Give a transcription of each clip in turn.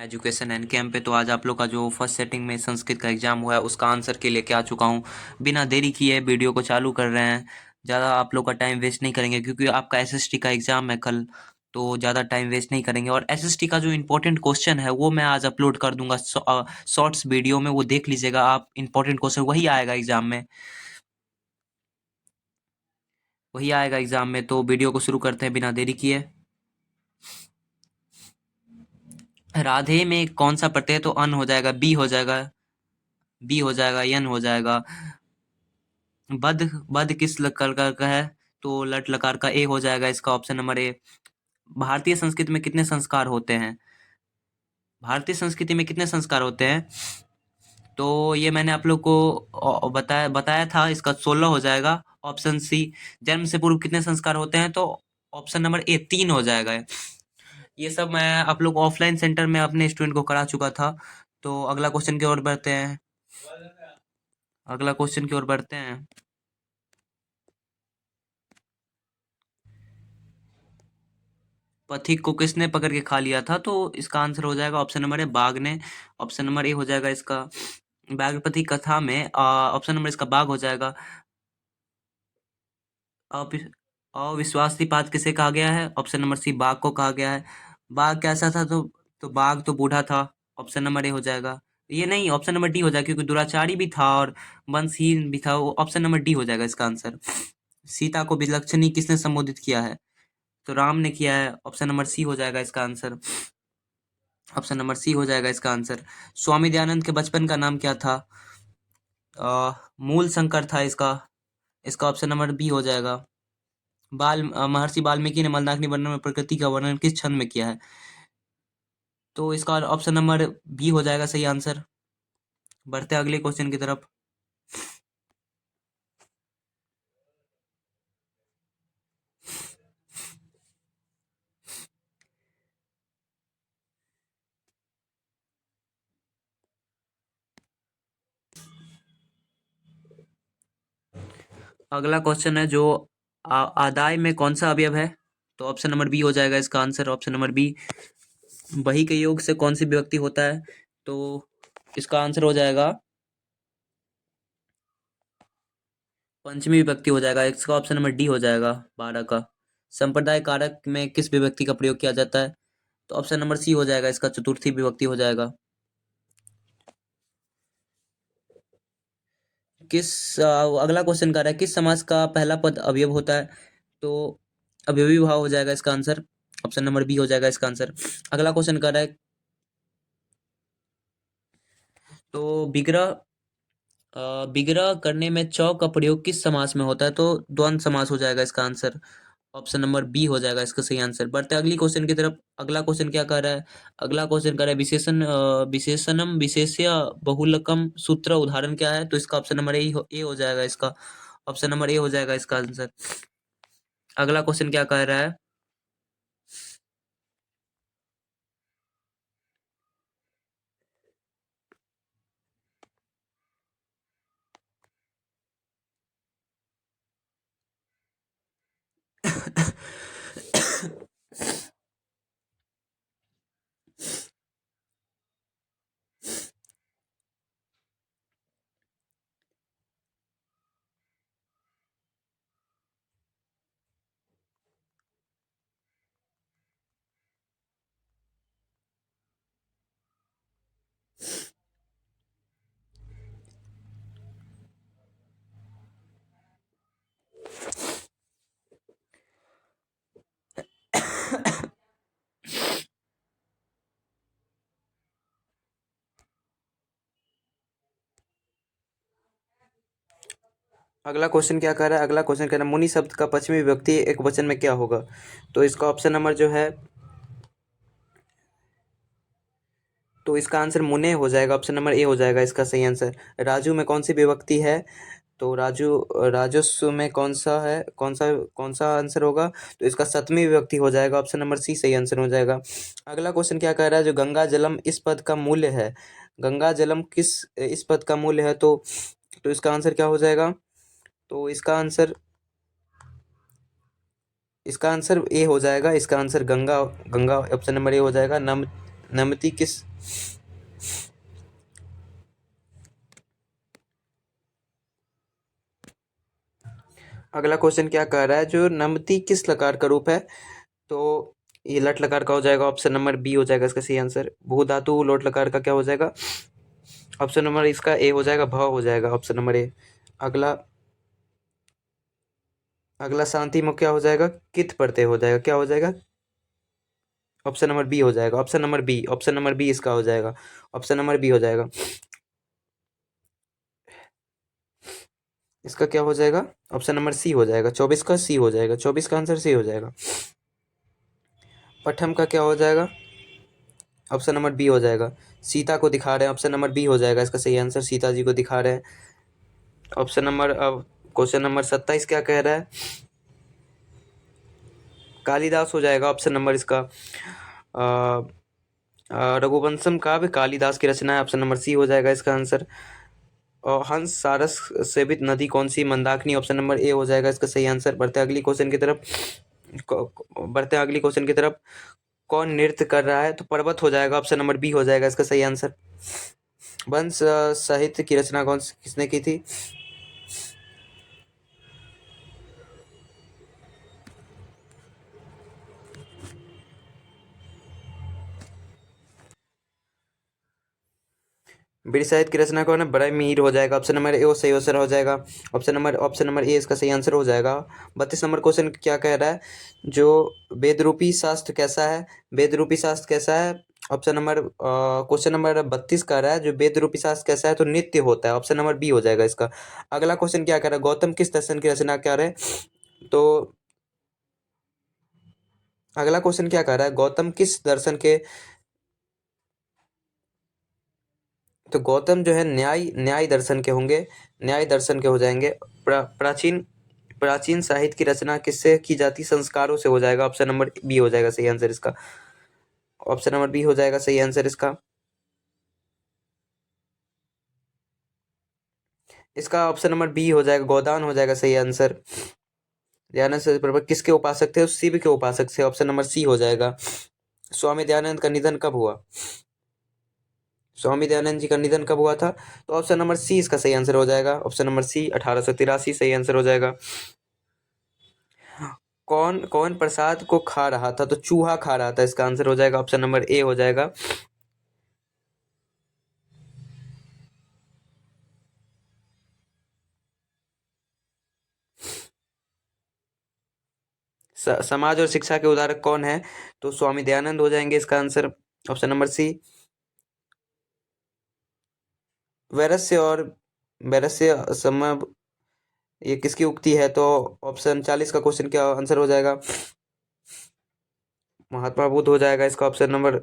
Education and cam पे। तो आज आप लोग का जो फर्स्ट सेटिंग में संस्कृत का एग्जाम हुआ है उसका आंसर के लेके आ चुका हूँ। बिना देरी किए वीडियो को चालू कर रहे हैं। ज़्यादा आप लोग का टाइम वेस्ट नहीं करेंगे क्योंकि आपका एसएसटी का एग्जाम है कल। तो ज़्यादा टाइम वेस्ट नहीं करेंगे और एसएसटी का जो इम्पोर्टेंट क्वेश्चन है वो मैं आज अपलोड कर दूंगा शॉर्ट्स वीडियो में, वो देख लीजिएगा आप। इम्पोर्टेंट क्वेश्चन वही आएगा एग्जाम में, वही आएगा एग्जाम में। तो वीडियो को शुरू करते हैं बिना देरी किए। राधे में कौन सा प्रत्यय? तो अन हो जाएगा, बी हो जाएगा, बी हो जाएगा, यन हो जाएगा। बद, बद किस लकार का है? तो लट लकार का, ए हो जाएगा इसका ऑप्शन नंबर ए। भारतीय संस्कृति में कितने संस्कार होते हैं? भारतीय संस्कृति में कितने संस्कार होते हैं? तो ये मैंने आप लोग को बताया बताया था, इसका 16 हो जाएगा ऑप्शन सी। जन्म से पूर्व कितने संस्कार होते हैं? तो ऑप्शन नंबर ए 3 हो जाएगा। ये सब मैं आप लोग ऑफलाइन सेंटर में अपने स्टूडेंट को करा चुका था। तो अगला क्वेश्चन की ओर बढ़ते हैं, अगला क्वेश्चन की ओर बढ़ते हैं। पथिक को किसने पकड़ के खा लिया था? तो इसका आंसर हो जाएगा ऑप्शन नंबर ए, बाघ ने। ऑप्शन नंबर ए हो जाएगा इसका। व्याघ्रपति कथा में ऑप्शन नंबर इसका बाघ हो जाएगा। अपि- अविश्वासनीपात किसे कहा गया है? ऑप्शन नंबर सी, बाघ को कहा गया है। बाघ कैसा था? तो बाघ तो बूढ़ा था। ऑप्शन नंबर ए हो जाएगा। ये नहीं, ऑप्शन नंबर डी हो जाएगा क्योंकि दुराचारी भी था और वंशहीन भी था। वो ऑप्शन नंबर डी हो जाएगा इसका आंसर। सीता को विलक्षणी किसने संबोधित किया है? तो राम ने किया है। ऑप्शन नंबर सी हो जाएगा इसका आंसर। ऑप्शन नंबर सी हो जाएगा इसका आंसर। स्वामी दयानंद के बचपन का नाम क्या था? मूल शंकर था इसका। इसका ऑप्शन नंबर बी हो जाएगा। महर्षि वाल्मीकि ने मंदाकिनी वर्णन में प्रकृति का वर्णन किस छंद में किया है? तो इसका ऑप्शन नंबर बी हो जाएगा सही आंसर। बढ़ते हैं अगले क्वेश्चन की तरफ। अगला क्वेश्चन है जो आदाय में कौन सा अवयव है? तो ऑप्शन नंबर बी हो जाएगा इसका आंसर। Option number B. वही के योग से कौन सी विभक्ति होता है? तो इसका आंसर हो जाएगा पंचमी विभक्ति हो जाएगा। इसका ऑप्शन नंबर डी हो जाएगा 12 का। संप्रदाय कारक में किस विभक्ति का प्रयोग किया जाता है? तो ऑप्शन नंबर सी हो जाएगा इसका, चतुर्थी विभक्ति हो जाएगा। किस अगला क्वेश्चन कर रहा है, किस समास का पहला पद अवयव होता है? तो अवयवी भाव हो जाएगा इसका आंसर। ऑप्शन नंबर बी हो जाएगा इसका आंसर। अगला क्वेश्चन कर रहा है, तो विग्रह करने में चौ का प्रयोग किस समास में होता है? तो द्वंद्व समास हो जाएगा इसका आंसर। ऑप्शन नंबर बी हो जाएगा इसका सही आंसर। बढ़ते हैं अगली क्वेश्चन की तरफ। अगला क्वेश्चन क्या कर रहा है? अगला क्वेश्चन कर रहा है विशेषणम विशेष्य बहुलकम सूत्र उदाहरण क्या है? तो इसका ऑप्शन नंबर ए हो जाएगा इसका। ऑप्शन नंबर ए हो जाएगा इसका आंसर। अगला क्वेश्चन क्या कह रहा है? अगला क्वेश्चन क्या कह रहा है? अगला क्वेश्चन कह रहा है मुनि शब्द का पश्चिमी विभक्ति एक वचन में क्या होगा? तो इसका ऑप्शन नंबर जो है, तो इसका आंसर मुने हो जाएगा। ऑप्शन नंबर ए हो जाएगा इसका सही आंसर। राजू में कौन सी विभक्ति है? तो राजस्व में कौन सा है, कौन सा आंसर होगा? तो इसका सप्तमी विभक्ति हो जाएगा। ऑप्शन नंबर सी सही आंसर हो जाएगा। अगला क्वेश्चन क्या कह रहा है? जो गंगा जलम इस पद का मूल्य है, गंगा जलम किस इस पद का मूल्य है? तो इसका आंसर क्या हो जाएगा? तो इसका आंसर ए हो जाएगा। इसका answer Ganga, Ganga option number A हो जाएगा। नमती किस अगला क्वेश्चन क्या कह रहा है, जो नमती किस लकार का रूप है? तो ये लट लकार का हो जाएगा, ऑप्शन नंबर बी हो जाएगा इसका सही आंसर। भू धातु लोट लकार का क्या हो जाएगा? ऑप्शन नंबर इसका ए हो जाएगा, भ हो जाएगा ऑप्शन नंबर ए। अगला अगला शांति मुख क्या हो जाएगा? कित प्रत्यय हो जाएगा, क्या हो जाएगा? ऑप्शन नंबर बी हो जाएगा, option number B, option number B इसका हो जाएगा, ऑप्शन नंबर बी हो जाएगा। इसका क्या हो जाएगा? ऑप्शन नंबर सी हो जाएगा, 24 का सी हो जाएगा, 24 का आंसर सी हो जाएगा। पठम का क्या हो जाएगा? ऑप्शन नंबर बी हो जाएगा, सीता को दिखा रहे हैं, ऑप्शन नंबर बी हो जाएगा इसका सही आंसर, सीता जी को दिखा रहे हैं। ऑप्शन नंबर अब क्वेश्चन नंबर 27 क्या कह रहा है? कालिदास हो जाएगा ऑप्शन नंबर इसका। रघुवंशम काव्य कालिदास की रचना है, ऑप्शन नंबर सी हो जाएगा इसका आंसर। और हंस सारस सेवित नदी कौन सी? मंदाकिनी, ऑप्शन नंबर ए हो जाएगा इसका सही आंसर। बढ़ते अगली क्वेश्चन की तरफ, बढ़ते अगली क्वेश्चन की तरफ। कौन नृत्य कर रहा है? तो पर्वत हो जाएगा, ऑप्शन नंबर बी हो जाएगा इसका सही आंसर। वंश साहित्य की रचना किसने की थी? ब्रिटिश साहित्य की रचना कौन है? बड़ा मीर हो जाएगा, ऑप्शन नंबर ए सही आंसर हो जाएगा। ऑप्शन नंबर ए इसका सही आंसर हो जाएगा। 32 नंबर क्वेश्चन क्या कह रहा है? जो वेद रूपी शास्त्र कैसा है? वेद रूपी शास्त्र कैसा है? ऑप्शन नंबर क्वेश्चन नंबर 32 कह रहा है जो वेद रूपी शास्त्र कैसा है? तो नित्य होता है, ऑप्शन नंबर बी हो जाएगा इसका। अगला क्वेश्चन क्या कह रहा है? गौतम किस दर्शन की रचना कर रहे हैं? तो अगला क्वेश्चन क्या कह रहा है? गौतम किस दर्शन के? तो गौतम जो है न्याय न्याय दर्शन के होंगे, न्याय दर्शन के हो जाएंगे। प्राचीन प्राचीन साहित्य की रचना किससे की जाती? संस्कारों से हो जाएगा, ऑप्शन नंबर बी हो जाएगा सही आंसर इसका, ऑप्शन नंबर बी हो जाएगा सही आंसर इसका। इसका ऑप्शन नंबर बी हो जाएगा, गोदान हो जाएगा सही आंसर। दयानंद सरोवर किसके उपासक थे? शिव के उपासक थे, ऑप्शन नंबर सी हो जाएगा। स्वामी दयानंद का निधन कब हुआ? स्वामी दयानंद जी का निधन कब हुआ था? तो ऑप्शन नंबर सी इसका सही आंसर हो जाएगा, ऑप्शन नंबर सी 1883 सही आंसर हो जाएगा। कौन कौन प्रसाद को खा रहा था? तो चूहा खा रहा था, इसका आंसर हो जाएगा, ऑप्शन नंबर ए हो जाएगा। समाज और शिक्षा के उदाहरक कौन है? तो स्वामी दयानंद हो जाएंगे इसका आंसर, ऑप्शन नंबर सी। वैरस्य और वैरस्य समय ये किसकी उक्ति है? तो ऑप्शन 40 का क्वेश्चन क्या आंसर हो जाएगा? महात्मा बुद्ध हो जाएगा इसका ऑप्शन नंबर।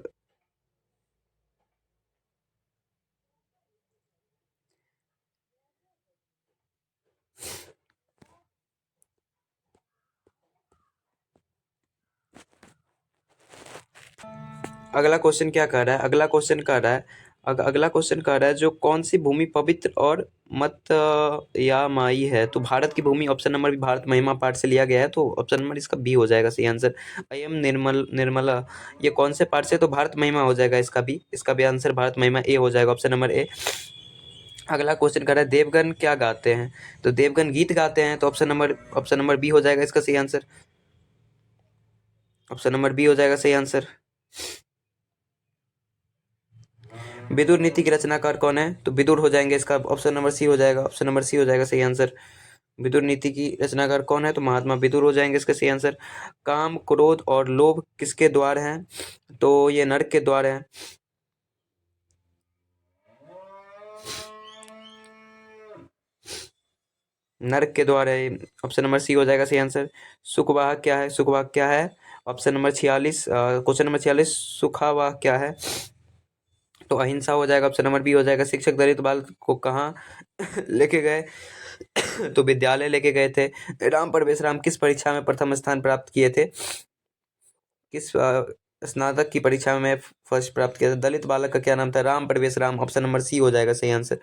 अगला क्वेश्चन क्या कह रहा है? अगला क्वेश्चन कह रहा है अगला क्वेश्चन कह रहा है जो कौन सी भूमि पवित्र और मत या माई है? तो भारत की भूमि, ऑप्शन नंबर भी भारत महिमा पाठ से लिया गया है, तो ऑप्शन नंबर इसका बी हो जाएगा सही आंसर। अयम निर्मला ये कौन से पाठ से? तो भारत महिमा हो जाएगा इसका भी आंसर भारत महिमा ए हो जाएगा, ऑप्शन नंबर ए। अगला क्वेश्चन कर रहा है देवगन क्या गाते हैं? तो देवगन गीत गाते हैं, तो ऑप्शन नंबर बी हो जाएगा इसका सही आंसर, ऑप्शन नंबर बी हो जाएगा सही आंसर। विदुर नीति के रचनाकार कौन है? तो विदुर हो जाएंगे इसका, ऑप्शन नंबर सी हो जाएगा, ऑप्शन नंबर सी हो जाएगा सही आंसर। विदुर नीति की रचनाकार कौन है? तो महात्मा विदुर हो जाएंगे इसका सही आंसर। काम क्रोध और लोभ किसके द्वार हैं? तो ये नरक के द्वार हैं। नरक के द्वार है, ऑप्शन नंबर सी हो जाएगा सही आंसर। सुखवाह क्या है? सुखवाह क्या है? ऑप्शन नंबर 46 क्वेश्चन नंबर 46 सुखावाह क्या है? तो अहिंसा हो जाएगा, ऑप्शन नंबर बी हो जाएगा। शिक्षक दलित बाल को कहाँ लेके गए? तो विद्यालय लेके गए थे। राम परवेश राम किस परीक्षा में प्रथम स्थान प्राप्त किए थे? किस स्नातक की परीक्षा में फर्स्ट प्राप्त किया था? दलित बालक का क्या नाम था? Ram Parvesh Ram, option number C हो जाएगा सही आंसर।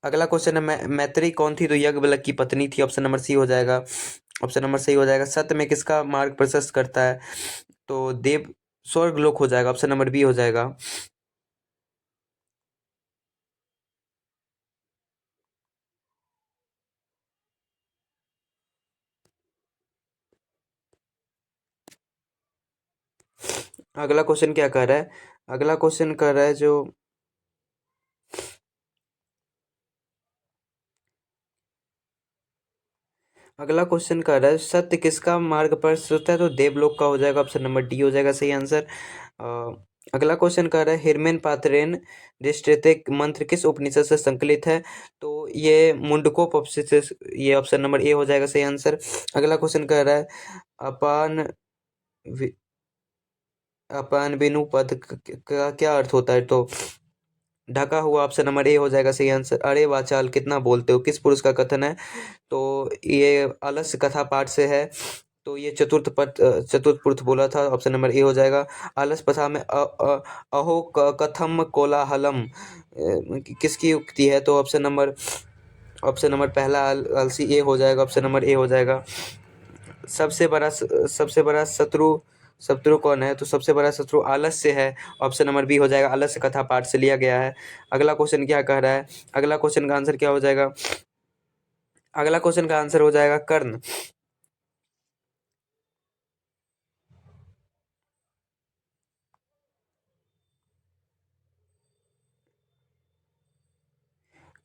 अगला क्वेश्चन है मैत्री कौन थी? तो यज्ञवल्क्य की पत्नी थी। ऑप्शन नंबर सी हो जाएगा। ऑप्शन नंबर सही हो जाएगा। सत्य में किसका मार्ग प्रशस्त करता है? तो देव स्वर्ग लोक हो जाएगा। ऑप्शन नंबर बी हो जाएगा। अगला क्वेश्चन क्या कर रहा है? अगला क्वेश्चन कर रहा है जो अगला क्वेश्चन कर रहा है सत्य किसका मार्ग प्रशस्त है? तो देवलोक का हो जाएगा। ऑप्शन नंबर डी हो जाएगा सही आंसर। अगला क्वेश्चन कर रहा है हिरमेन पाथरेन रिष्टते मंत्र किस उपनिषद से संकलित है? तो ये मुंडकोप ये ऑप्शन नंबर ए हो जाएगा सही आंसर। अगला क्वेश्चन कर रहा है अपान अपान बिनु पद का क्या अर्थ होता है? तो ढका हुआ। ऑप्शन नंबर ए हो जाएगा सही आंसर। अरे वाचाल कितना बोलते हो, किस पुरुष का कथन है? तो ये आलस्य कथा पाठ से है। तो ये चतुर्थ पुरुष बोला था। ऑप्शन नंबर ए हो जाएगा। आलस कथा में अहो कथम कोलाहलम किसकी उक्ति है? तो ऑप्शन नंबर पहला आलसी ए हो जाएगा। ऑप्शन नंबर ए हो जाएगा। सबसे बड़ा शत्रु शत्रु कौन है? तो सबसे बड़ा शत्रु आलस्य है। ऑप्शन नंबर बी हो जाएगा। आलस्य कथा पाठ से लिया गया है। अगला क्वेश्चन क्या कह रहा है? अगला क्वेश्चन का आंसर क्या हो जाएगा? अगला क्वेश्चन का आंसर हो जाएगा कर्ण।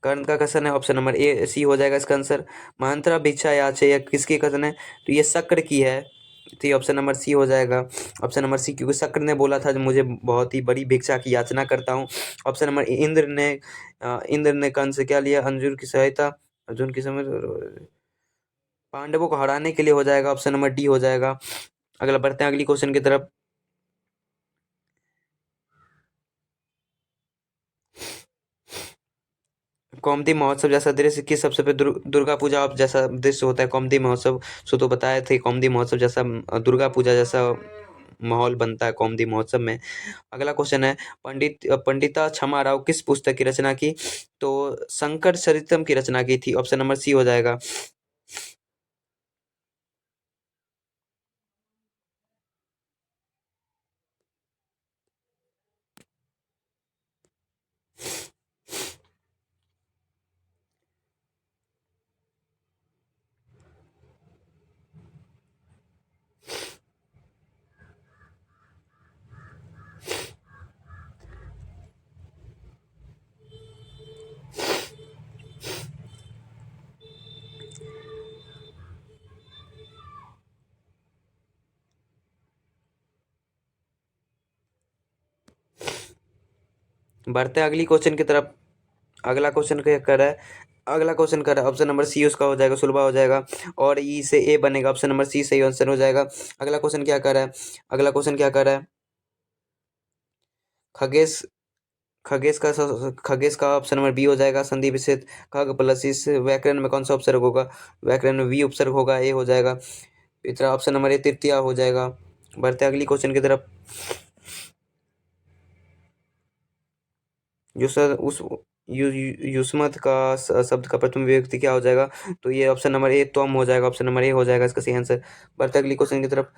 कर्ण का कथन है। ऑप्शन नंबर ए सी हो जाएगा इसका आंसर। मंत्रा भिक्षा याचे या किसकी कथन है? तो ये शक्र की है। तो ये ऑप्शन नंबर सी हो जाएगा। ऑप्शन नंबर सी, क्योंकि शक्र ने बोला था मुझे बहुत ही बड़ी भिक्षा की याचना करता हूँ। ऑप्शन नंबर इंद्र ने कर्ण से क्या लिया? अंजुर की सहायता। अर्जुन की समझ पांडवों को हराने के लिए हो जाएगा। ऑप्शन नंबर डी हो जाएगा। अगला बढ़ते हैं अगली क्वेश्चन की तरफ। कौमुदी महोत्सव जैसा दृश्य किस सबसे पे दुर्गा पूजा जैसा दृश्य होता है कौमुदी महोत्सव? सो तो बताए थे कौमुदी महोत्सव जैसा दुर्गा पूजा जैसा माहौल बनता है कौमुदी महोत्सव में। अगला क्वेश्चन है पंडिता क्षमा राव किस पुस्तक की रचना की? तो शंकर चरितम की रचना की थी। ऑप्शन नंबर सी हो जाएगा। बढ़ते हैं अगली क्वेश्चन की तरफ। अगला क्वेश्चन क्या कर रहा है? अगला क्वेश्चन कर रहा है ऑप्शन नंबर सी उसका हो जाएगा सुलभा हो जाएगा और ई से ए बनेगा। ऑप्शन नंबर सी सही आंसर हो जाएगा। अगला क्वेश्चन क्या कर रहा है? अगला क्वेश्चन क्या कर रहा है? खगेश खगेश का ऑप्शन नंबर बी हो जाएगा। संधि विच्छेद खग प्लस इस व्याकरण में कौन सा उपसर्ग होगा? व्याकरण में वी उपसर्ग होगा। ए हो जाएगा। पितरा ऑप्शन नंबर ए तृतीया हो जाएगा। बढ़ते अगली क्वेश्चन की तरफ। उस युष्मत का शब्द का प्रथम विभक्ति क्या हो जाएगा? तो ये ऑप्शन नंबर ए त्वम हो जाएगा। ऑप्शन नंबर ए हो जाएगा इसका सही आंसर। बढ़ते अगली क्वेश्चन की तरफ।